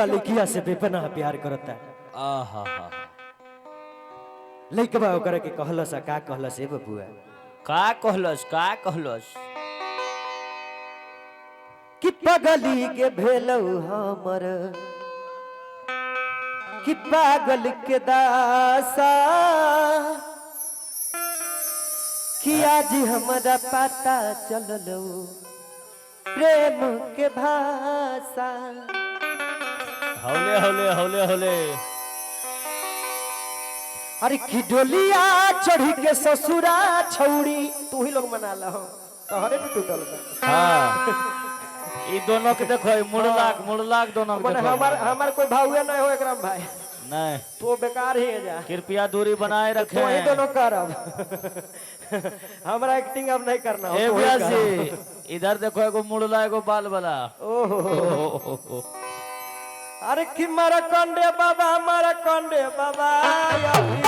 लड़किया से बेपनाह प्यार करता आहा लइकबा ओकरा के कहलस का कहलस ए बबुआ का कहलस कि पगली के भेलौ हमर कि पागल के दासा कि आज हमरा पता चललो प्रेम के भाषा। हौले हौले हौले हौले अरे कि डोलिया चढ़ी के ससुरा छौड़ी तू ही लोग मना ला तोहरे भी टूटल बा। हाँ ये दोनों के देखो मुड़लाक दोनों के मने देखो। हमार कोई भाऊए नहीं हो एकराम भाई नहीं तो बेकार ही है जा कृपया दूरी बनाए रखें। तो ही दोनों करब हमरा एक्टिंग अब नहीं करना हो, ए तो ही ब्यासी करब। इधर देखो एगो मुड़ला एगो बाल वाला। ओहो अरे कि मारा कंडे बाबा या फिर